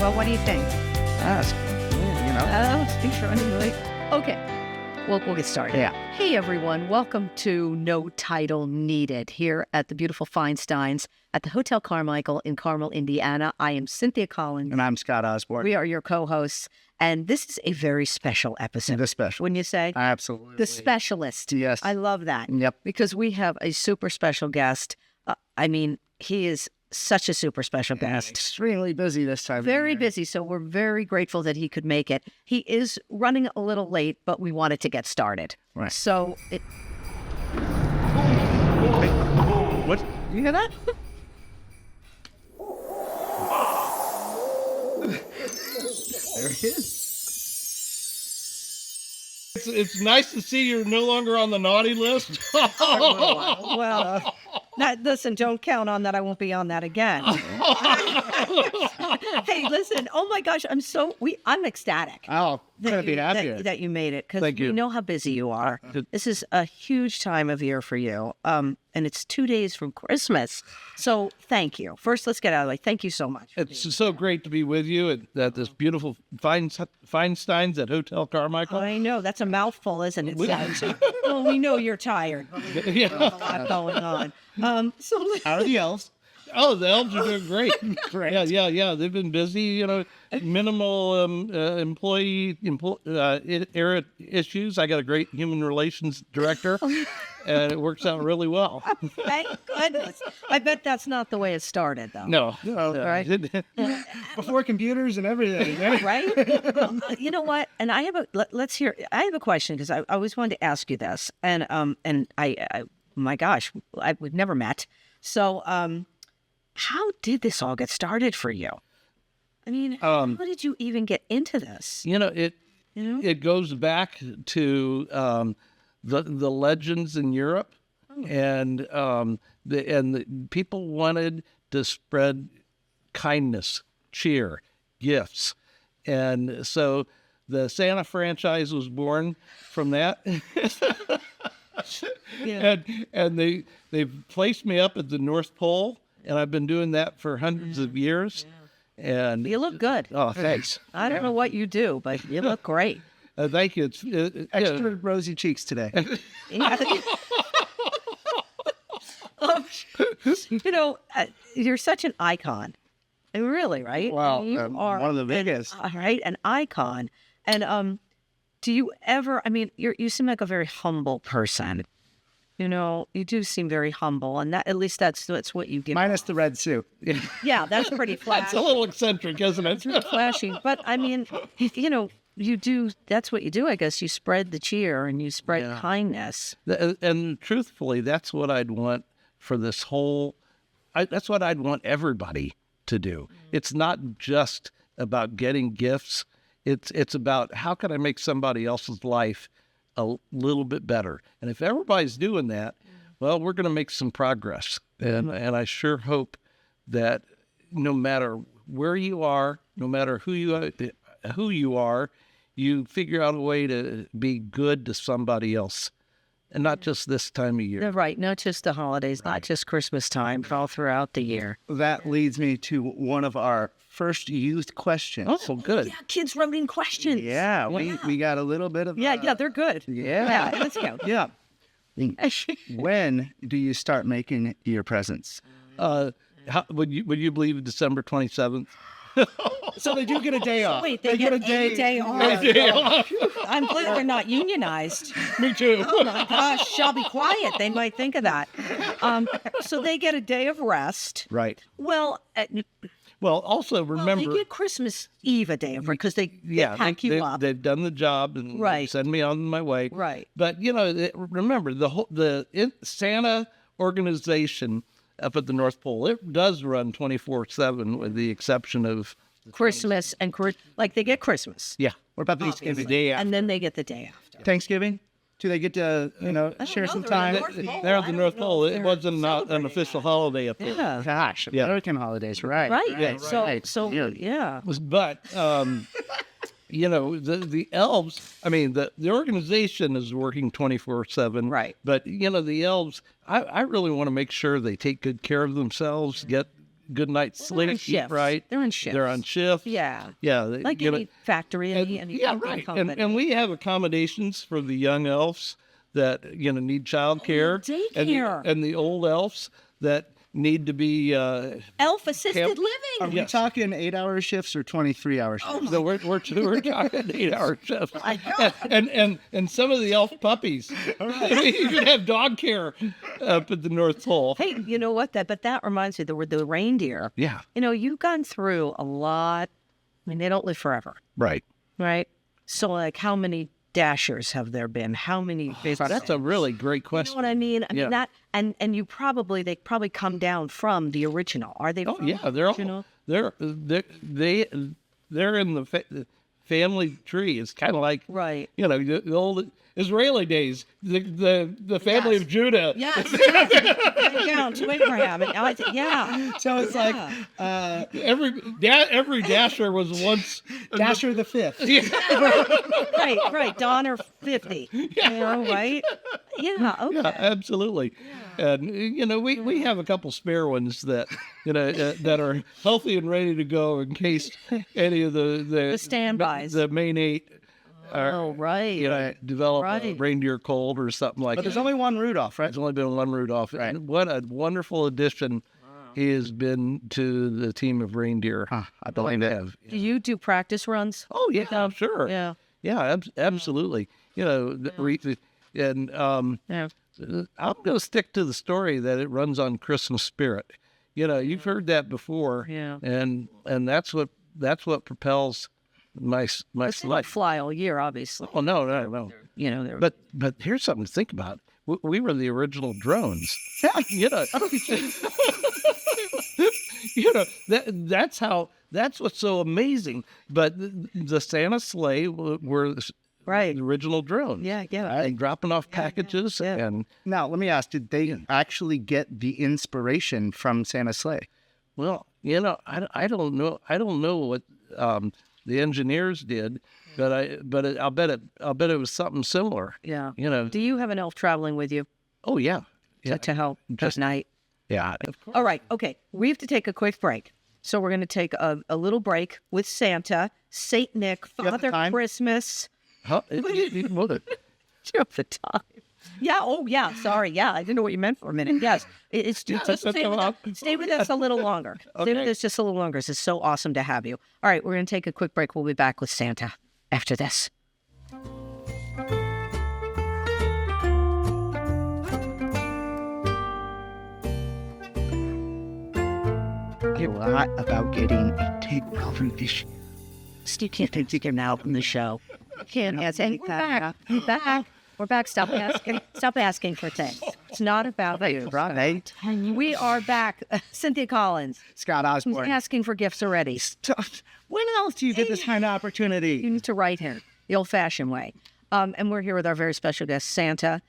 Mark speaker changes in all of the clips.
Speaker 1: Well, what do you think? Be sure anyway. Okay. We'll get started.
Speaker 2: Yeah.
Speaker 1: Hey, everyone. Welcome to No Title Needed here at the beautiful Feinsteins at the Hotel Carmichael in Carmel, Indiana. I am Cynthia Collins.
Speaker 2: And I'm Scott Osborne.
Speaker 1: We are your co-hosts. And this is a very special episode.
Speaker 2: The special.
Speaker 1: Wouldn't you say?
Speaker 2: Absolutely.
Speaker 1: The specialist.
Speaker 2: Yes.
Speaker 1: I love that.
Speaker 2: Yep.
Speaker 1: Because we have a super special guest. He is such a super special guest.
Speaker 2: Extremely busy this time.
Speaker 1: Very busy, so we're very grateful that he could make it. He is running a little late, but we wanted to get started.
Speaker 2: Right.
Speaker 1: So,
Speaker 2: What? You hear that? There he is.
Speaker 3: It's nice to see you're no longer on the naughty list.
Speaker 1: well, listen, don't count on that. I won't be on that again. Hey, listen. Oh my gosh, I'm ecstatic.
Speaker 2: Oh, couldn't be happier.
Speaker 1: That you made it, because
Speaker 3: Thank you.
Speaker 1: we know how busy you are. This is a huge time of year for you. And it's 2 days from Christmas. So thank you. First, let's get out of the way. Thank you so much.
Speaker 3: It's so great to be with you at this beautiful Feinsteins at Hotel Carmichael.
Speaker 1: I know. That's a mouthful, isn't it? Well, we know you're tired.
Speaker 3: Yeah.
Speaker 1: There's a lot going on.
Speaker 2: How are the elves?
Speaker 3: Oh, the elves are doing great.
Speaker 2: Great.
Speaker 3: Yeah. They've been busy. Minimal employee era issues. I got a great human relations director, and it works out really well.
Speaker 1: Thank goodness. I bet that's not the way it started, though.
Speaker 3: No.
Speaker 1: Right?
Speaker 2: Before computers and everything.
Speaker 1: Right? You know what? And I have let's hear. I have a question, because I always wanted to ask you this, and I my gosh, we've never met. So, how did this all get started for you? I mean, how did you even get into this?
Speaker 3: It goes back to the legends in Europe, and the people wanted to spread kindness, cheer, gifts, and so the Santa franchise was born from that.
Speaker 1: Yeah.
Speaker 3: And they've placed me up at the North Pole, and I've been doing that for hundreds of years. And
Speaker 1: You look good.
Speaker 3: oh, thanks.
Speaker 1: I don't know what you do, but you look great.
Speaker 3: Thank you.
Speaker 2: Extra rosy cheeks today.
Speaker 1: You're such an icon. Really, right?
Speaker 2: Wow,
Speaker 1: You are
Speaker 2: one of the biggest.
Speaker 1: an icon. And do you ever? I mean, you seem like a very humble person. You do seem very humble, and that, at least that's what you give.
Speaker 2: Minus the red suit.
Speaker 1: Yeah, that's pretty flashy.
Speaker 3: That's a little eccentric, isn't it?
Speaker 1: It's flashy, but I mean, you do. That's what you do, I guess. You spread the cheer and you spread kindness.
Speaker 3: And truthfully, that's what I'd want for this whole. That's what I'd want everybody to do. It's not just about getting gifts. It's about how can I make somebody else's life a little bit better. And if everybody's doing that, well, we're going to make some progress. And I sure hope that no matter where you are, no matter who you are, you figure out a way to be good to somebody else. And not just this time of year.
Speaker 1: Right, not just the holidays, not just Christmas time, but all throughout the year.
Speaker 2: That leads me to one of our first used questions.
Speaker 3: Oh, good.
Speaker 1: Yeah, kids wrote in questions.
Speaker 2: Yeah, we got a little bit of...
Speaker 1: Yeah, they're good.
Speaker 2: Yeah.
Speaker 1: Let's go.
Speaker 2: Yeah. When do you start making your presents?
Speaker 3: Would you believe December 27th?
Speaker 2: So they do get a day off.
Speaker 1: Wait, they get a day off. I'm glad they're not unionized.
Speaker 3: Me too.
Speaker 1: Oh my gosh, shall be quiet. They might think of that. So they get a day of rest.
Speaker 2: Right.
Speaker 1: Well,
Speaker 3: Well, also remember,
Speaker 1: they get Christmas Eve a day of rest, because they pack you up.
Speaker 3: They've done the job and
Speaker 1: Right.
Speaker 3: send me on my way.
Speaker 1: Right.
Speaker 3: But remember the Santa organization up at the North Pole. It does run 24/7, with the exception of
Speaker 1: Christmas and they get Christmas,
Speaker 3: yeah.
Speaker 2: What about Thanksgiving? Day after?
Speaker 1: and then they get the day after.
Speaker 2: Thanksgiving? Do they get to, share some time?
Speaker 3: They're at the North Pole. It wasn't not an official holiday up there.
Speaker 1: Yeah.
Speaker 2: Gosh,
Speaker 3: Yeah.
Speaker 2: American holidays, right?
Speaker 1: Right.
Speaker 2: Right.
Speaker 1: So yeah.
Speaker 3: But the elves. I mean, the organization is working 24/7.
Speaker 1: Right.
Speaker 3: But the elves. I really want to make sure they take good care of themselves. Get good night's
Speaker 1: They're on
Speaker 3: sleep, eat
Speaker 1: shifts.
Speaker 3: right.
Speaker 1: They're on shifts.
Speaker 3: They're on shift.
Speaker 1: Yeah.
Speaker 3: Yeah.
Speaker 1: Like
Speaker 3: you know,
Speaker 1: any factory, any
Speaker 3: yeah,
Speaker 1: company.
Speaker 3: right. And we have accommodations for the young elves that need childcare,
Speaker 1: daycare.
Speaker 3: and the old elves that need to be.
Speaker 1: Elf assisted
Speaker 3: Camp-
Speaker 2: Are
Speaker 1: living.
Speaker 2: we talking 8-hour shifts or 23-hour shifts?
Speaker 3: So we're talking 8-hour shifts,
Speaker 1: My God.
Speaker 3: and some of the elf puppies. You could have dog care up at the North Pole.
Speaker 1: Hey, you know what? But that reminds me, the reindeer.
Speaker 3: Yeah,
Speaker 1: You've gone through a lot. I mean, they don't live forever,
Speaker 3: right.
Speaker 1: right? So, like, how many dashers have there been? How many visits?
Speaker 3: That's a really great
Speaker 1: You know
Speaker 3: question.
Speaker 1: what I mean? I
Speaker 3: Yeah.
Speaker 1: mean that, and they probably come down from the original. Are they?
Speaker 3: Oh
Speaker 1: from
Speaker 3: yeah,
Speaker 1: the
Speaker 3: they're all
Speaker 1: original?
Speaker 3: they're in the family tree. It's kind of like
Speaker 1: Right.
Speaker 3: the old Israeli days. The family
Speaker 1: Yes.
Speaker 3: of Judah.
Speaker 1: Yes. Yes. Down to Abraham. Yeah.
Speaker 2: So it's like
Speaker 3: Every dasher was once
Speaker 2: Dasher the Fifth.
Speaker 1: Right. Donner 50. Right? Yeah. Okay.
Speaker 3: Yeah, absolutely. And we have a couple spare ones that that are healthy and ready to go in case any of the
Speaker 1: standbys.
Speaker 3: the main 8 are
Speaker 1: Oh, right.
Speaker 3: develop a
Speaker 1: Right.
Speaker 3: reindeer cold or something like
Speaker 2: But
Speaker 3: that.
Speaker 2: there's only one Rudolph, right?
Speaker 3: There's only been one Rudolph.
Speaker 2: Right.
Speaker 3: And what a wonderful addition he has been to the team of reindeer.
Speaker 2: I believe it.
Speaker 1: Do you do practice runs?
Speaker 3: Oh yeah, sure.
Speaker 1: Yeah.
Speaker 3: Yeah, absolutely. And
Speaker 1: Yeah.
Speaker 3: I'm going to stick to the story that it runs on Christmas spirit. You've heard that before.
Speaker 1: Yeah.
Speaker 3: And that's what propels my
Speaker 1: They don't
Speaker 3: life.
Speaker 1: fly all year, obviously.
Speaker 3: Oh no.
Speaker 1: They're
Speaker 3: But here's something to think about. We were the original drones. That's what's so amazing. But the Santa sleigh were
Speaker 1: right.
Speaker 3: the original drones.
Speaker 1: Yeah.
Speaker 3: And dropping off packages
Speaker 1: yeah.
Speaker 3: and
Speaker 2: Now, let me ask, did they actually get the inspiration from Santa's sleigh?
Speaker 3: well, I don't know. I don't know what the engineers did, but I'll bet it was something similar.
Speaker 1: Yeah.
Speaker 3: Do
Speaker 1: you have an elf traveling with you
Speaker 3: Oh yeah.
Speaker 1: to help at night?
Speaker 3: Yeah. Of course.
Speaker 1: All right. Okay. We have to take a quick break. So we're going to take a little break with Santa, Saint Nick,
Speaker 2: have the
Speaker 1: Father
Speaker 2: time?
Speaker 1: Christmas.
Speaker 3: Huh?
Speaker 1: Do you have the time? Yeah. Oh, yeah. Sorry. Yeah. I didn't know what you meant for a minute. Yes. It's just stay with us a little longer. Stay with us just a little longer. This is so awesome to have you. All right. We're going to take a quick break. We'll be back with Santa after this.
Speaker 2: A lot about getting a takeoff from this.
Speaker 1: Steve can't take him out from the show. Can't ask. And we're back. We're back. We're back. Stop asking. Stop asking for things. It's not about you.
Speaker 2: Right.
Speaker 1: We are back. Cynthia Collins.
Speaker 2: Scott
Speaker 1: Who's
Speaker 2: Osborne.
Speaker 1: asking for gifts already?
Speaker 2: When else do you get this kind of opportunity?
Speaker 1: You need to write here the old-fashioned way. And we're here with our very special guest, Santa.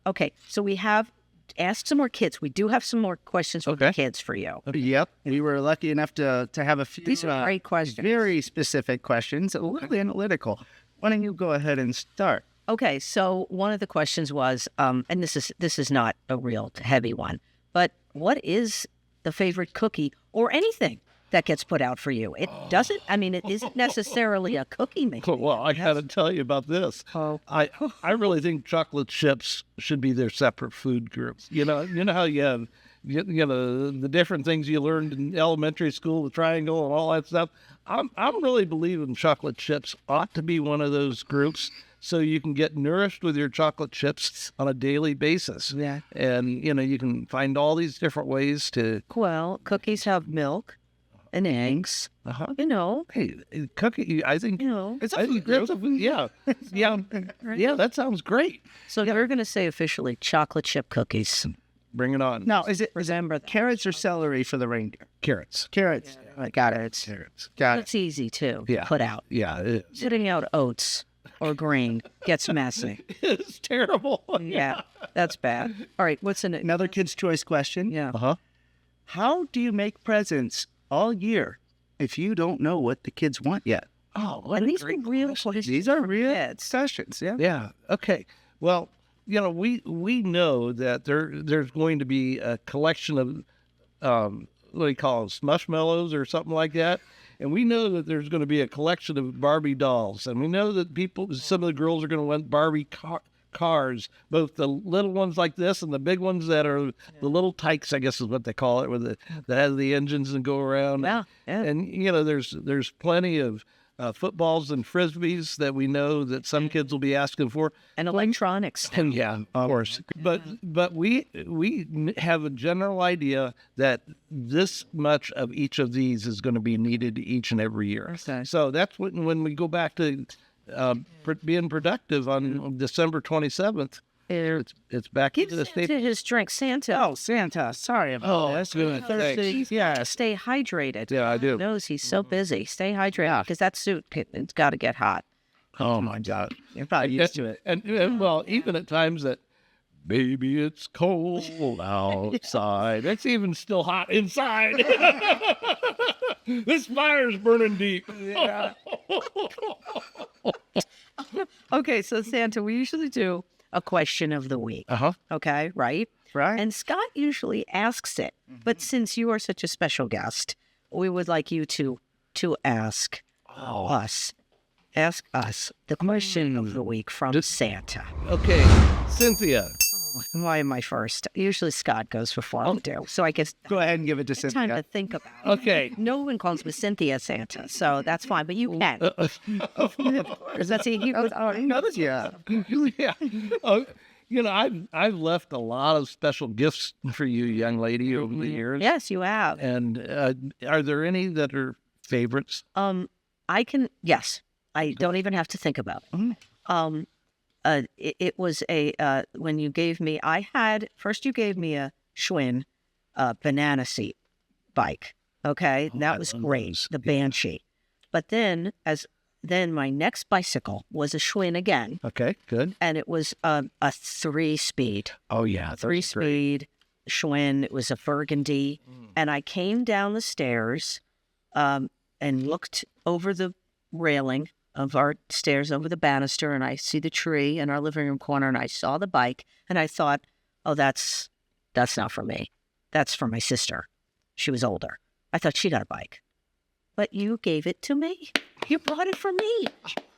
Speaker 1: Okay, so we have asked some more kids. We do have some more questions from the kids for you.
Speaker 2: Yep. We were lucky enough to have a few
Speaker 1: These are great questions.
Speaker 2: very specific questions, a little analytical. Why don't you go ahead and start?
Speaker 1: Okay, so one of the questions was, and this is not a real heavy one, but what is the favorite cookie or anything that gets put out for you? It doesn't. I mean, it isn't necessarily a cookie maker.
Speaker 3: Well, I got to tell you about this.
Speaker 1: Oh.
Speaker 3: I really think chocolate chips should be their separate food groups. You know how you have the different things you learned in elementary school, the triangle and all that stuff. I'm really believing chocolate chips ought to be one of those groups, so you can get nourished with your chocolate chips on a daily basis.
Speaker 1: Yeah.
Speaker 3: And you can find all these different ways to.
Speaker 1: Well, cookies have milk and eggs.
Speaker 3: Hey, cookie. I think
Speaker 2: It's a
Speaker 3: I
Speaker 2: food
Speaker 3: think that's
Speaker 2: group.
Speaker 3: yeah. That sounds great.
Speaker 1: So you're going to say officially chocolate chip cookies.
Speaker 3: Bring it on.
Speaker 2: Now, is it
Speaker 1: Remember that.
Speaker 2: carrots or celery for the reindeer?
Speaker 3: Carrots.
Speaker 2: Carrots. I got it.
Speaker 3: Carrots.
Speaker 2: Got it.
Speaker 1: It's easy too.
Speaker 3: Yeah.
Speaker 1: Put out.
Speaker 3: Yeah, it is.
Speaker 1: Putting out oats or grain gets messy.
Speaker 3: It's terrible.
Speaker 1: Yeah, that's bad. All right, what's in it?
Speaker 2: Another kid's choice question.
Speaker 1: Yeah.
Speaker 3: Uh-huh.
Speaker 2: How do you make presents all year if you don't know what the kids want yet?
Speaker 3: Oh, what
Speaker 1: And
Speaker 3: a
Speaker 1: these are
Speaker 3: great
Speaker 1: real
Speaker 3: question.
Speaker 1: questions.
Speaker 2: These are real
Speaker 1: kids.
Speaker 2: questions. Yeah.
Speaker 3: Yeah. Okay. Well, we know that there's going to be a collection of what do you call them, smushmallows or something like that. And we know that there's going to be a collection of Barbie dolls, and we know that some of the girls are going to want Barbie cars, both the little ones like this and the big ones that are the little tykes, I guess is what they call it, that have the engines and go around.
Speaker 1: Yeah, yeah.
Speaker 3: And there's plenty of footballs and frisbees that we know that some kids will be asking for.
Speaker 1: And electronics.
Speaker 3: And yeah, of course. But we have a general idea that this much of each of these is going to be needed each and every year.
Speaker 1: Okay.
Speaker 3: So that's when we go back to being productive on December 27th. It's back
Speaker 1: Give
Speaker 3: into the
Speaker 1: Santa
Speaker 3: state.
Speaker 1: his drink. Santa.
Speaker 2: Oh, Santa. Sorry about
Speaker 3: that's good. Thanks.
Speaker 2: Yes.
Speaker 1: Stay hydrated.
Speaker 3: Yeah, I do.
Speaker 1: Knows he's so busy. Stay hydrated because that suit, it's got to get hot.
Speaker 3: Oh my God.
Speaker 2: You're probably used to it.
Speaker 3: And well, even at times that, baby, it's cold outside. It's even still hot inside. This fire's burning deep.
Speaker 2: Yeah.
Speaker 1: Okay, so Santa, we usually do a question of the week. Okay, right?
Speaker 2: Right.
Speaker 1: And Scott usually asks it, but since you are such a special guest, we would like you to ask us the question of the week from Santa.
Speaker 3: Okay, Cynthia.
Speaker 1: Why am I first? Usually Scott goes before I do, so I guess
Speaker 2: Go ahead and give it to
Speaker 1: time
Speaker 2: Cynthia.
Speaker 1: to think about it.
Speaker 3: Okay.
Speaker 1: No one calls me Cynthia Santa, so that's fine, but you can. Of course, that's he was
Speaker 2: Yeah.
Speaker 3: Yeah. I've left a lot of special gifts for you, young lady, over the years.
Speaker 1: Yes, you have.
Speaker 3: And are there any that are favorites?
Speaker 1: Yes, I don't even have to think about it. It was when you gave me, first you gave me a Schwinn banana seat bike. Okay. That was great.
Speaker 3: those.
Speaker 1: The Banshee. But then my next bicycle was a Schwinn again.
Speaker 3: Okay, good.
Speaker 1: And it was a 3-speed.
Speaker 3: Oh, yeah. those are great.
Speaker 1: 3-speed Schwinn. It was a burgundy. And I came down the stairs and looked over the railing of our stairs, over the banister, and I see the tree in our living room corner, and I saw the bike, and I thought, oh, that's not for me. That's for my sister. She was older. I thought she got a bike. But you gave it to me. You brought it for me.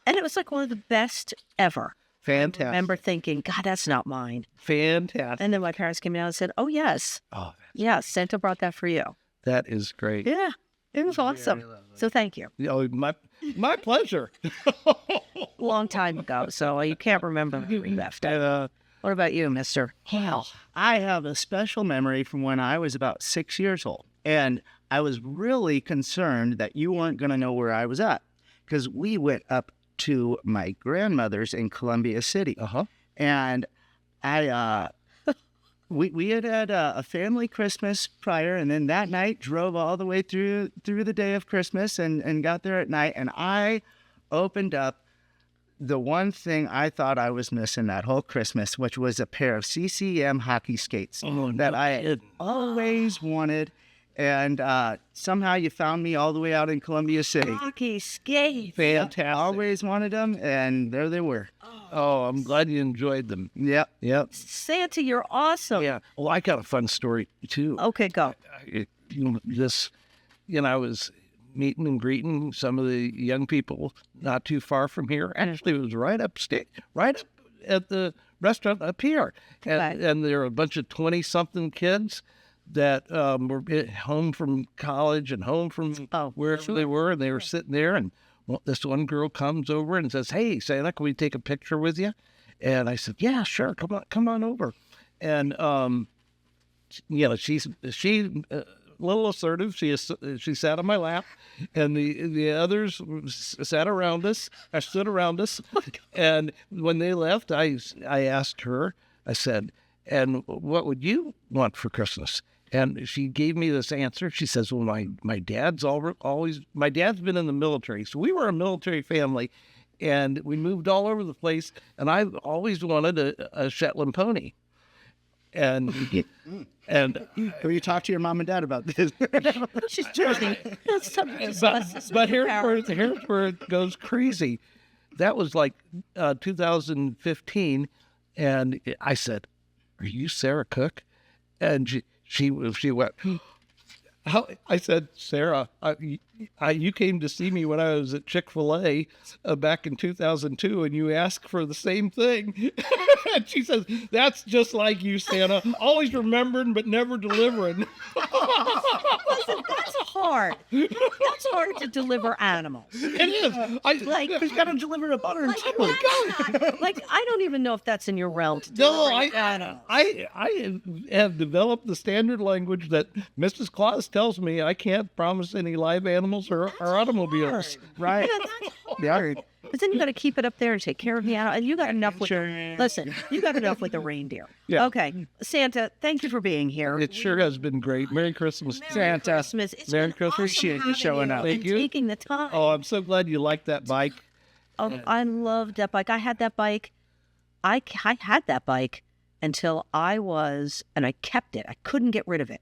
Speaker 1: And it was like one of the best ever.
Speaker 3: Fantastic.
Speaker 1: I remember thinking, God, that's not mine.
Speaker 3: Fantastic.
Speaker 1: And then my parents came down and said, oh, yes.
Speaker 3: Oh,
Speaker 1: Yeah, Santa brought that for you.
Speaker 3: that is great.
Speaker 1: Yeah, it was awesome. So thank you.
Speaker 3: Oh, my pleasure.
Speaker 1: Long time ago, so you can't remember when we left. What about you, mister?
Speaker 2: Well, I have a special memory from when I was about 6 years old. And I was really concerned that you weren't going to know where I was at. Because we went up to my grandmother's in Columbia City. And we had a family Christmas prior, and then that night drove all the way through the day of Christmas and got there at night. And I opened up the one thing I thought I was missing that whole Christmas, which was a pair of CCM hockey skates that I had always wanted. And somehow you found me all the way out in Columbia City.
Speaker 1: Hockey skates.
Speaker 3: Fantastic.
Speaker 2: Always wanted them, and there they were.
Speaker 3: Oh, I'm glad you enjoyed them.
Speaker 2: Yep.
Speaker 1: Santa, you're awesome.
Speaker 3: Yeah. Well, I got a fun story too.
Speaker 1: Okay, go.
Speaker 3: I was meeting and greeting some of the young people not too far from here. Actually, it was right up at the restaurant up here. And there were a bunch of 20-something kids that were home from college and home from wherever they were. And they were sitting there, and this one girl comes over and says, "Hey, Santa, can we take a picture with you?" And I said, "Yeah, sure. Come on over." And, she's a little assertive. She sat on my lap, and the others sat around us. I stood around us. And when they left, I asked her, I said, "And what would you want for Christmas?" And she gave me this answer. She says, "Well, my dad's my dad's been in the military. So we were a military family, and we moved all over the place. And I've always wanted a Shetland pony." And
Speaker 2: Have you talked to your mom and dad about this?
Speaker 1: She's joking.
Speaker 3: but here's where it goes crazy. That was like 2015, and I said, "Are you Sarah Cook?" And she went, I said, Sarah, you came to see me when I was at Chick-fil-A back in 2002, and you asked for the same thing. And she says, that's just like you, Santa. Always remembering but never delivering.
Speaker 1: Listen, that's hard. That's hard to deliver animals.
Speaker 3: It is.
Speaker 2: He's got to deliver a butter
Speaker 1: Like,
Speaker 2: too.
Speaker 1: like, I don't even know if that's in your realm to
Speaker 3: No,
Speaker 1: deliver animals.
Speaker 3: I have developed the standard language that Mrs. Claus tells me I can't promise any live animals or automobiles.
Speaker 2: Right. Yeah.
Speaker 1: But then you got to keep it up there and take care of the animal. And you got enough with.
Speaker 2: Sure.
Speaker 1: Listen, you got enough with the reindeer.
Speaker 2: Yeah.
Speaker 1: Okay, Santa, thank you for being here.
Speaker 3: It sure has been great. Merry Christmas.
Speaker 2: Santa.
Speaker 1: Christmas. It's
Speaker 3: Merry
Speaker 1: been
Speaker 3: Christmas.
Speaker 1: awesome
Speaker 2: Appreciate you
Speaker 1: having
Speaker 2: showing up.
Speaker 3: Thank
Speaker 1: and
Speaker 3: you.
Speaker 1: taking the time.
Speaker 3: Oh, I'm so glad you liked that bike.
Speaker 1: Oh, I loved that bike. I had that bike. I had that bike until and I kept it. I couldn't get rid of it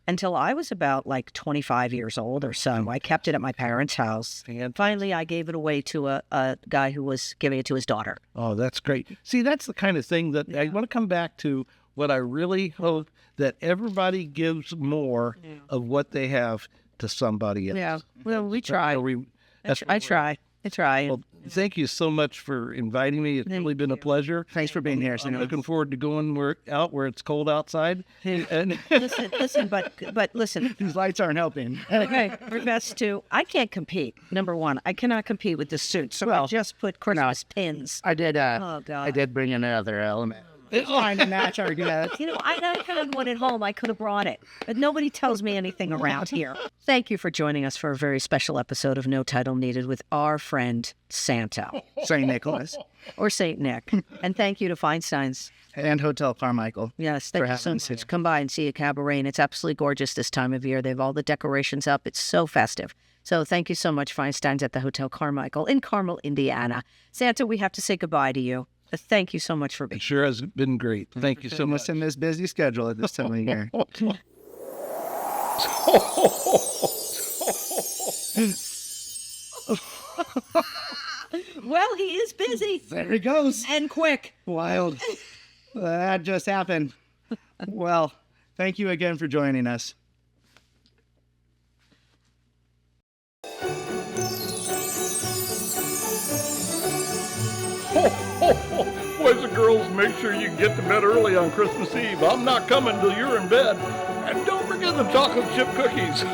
Speaker 1: until I was about like 25 years old or so. I kept it at my parents' house.
Speaker 3: Fantastic.
Speaker 1: Finally, I gave it away to a guy who was giving it to his daughter.
Speaker 3: Oh, that's great. See, that's the kind of thing that I want to come back to. What I really hope that everybody gives more of what they have to somebody else.
Speaker 1: Yeah. Well, we try. I try.
Speaker 3: Well, thank you so much for inviting me. It's really been a pleasure.
Speaker 2: Thanks for being here,
Speaker 3: I'm
Speaker 2: Santa.
Speaker 3: looking forward to going where it's cold outside. And
Speaker 1: listen, but listen.
Speaker 2: These lights aren't helping.
Speaker 1: Okay, we're best to. I can't compete. Number one, I cannot compete with this suit. So I just put Christmas pins.
Speaker 2: I did.
Speaker 1: Oh God.
Speaker 2: I did bring another element. Trying to match our guest.
Speaker 1: You know, I had one at home. I could have brought it, but nobody tells me anything around here. Thank you for joining us for a very special episode of No Title Needed with our friend Santa
Speaker 2: St. Nicholas
Speaker 1: or Saint Nick, and thank you to Feinstein's.
Speaker 2: and Hotel Carmichael.
Speaker 1: Yes, thank you so
Speaker 2: having us
Speaker 1: much. Come by and see a cabaret. And it's absolutely gorgeous this time of year. They have all the decorations up. It's so festive. So thank you so much, Feinstein's at the Hotel Carmichael in Carmel, Indiana. Santa, we have to say goodbye to you. Thank you so much for being
Speaker 3: it sure has been great. Thank you so much.
Speaker 2: In this busy schedule at this time of year.
Speaker 1: Well, he is busy
Speaker 2: There he goes.
Speaker 1: and quick.
Speaker 2: Wild. That just happened. Well, thank you again for joining us.
Speaker 3: Boys and girls, make sure you get to bed early on Christmas Eve. I'm not coming till you're in bed. And don't forget the chocolate chip cookies.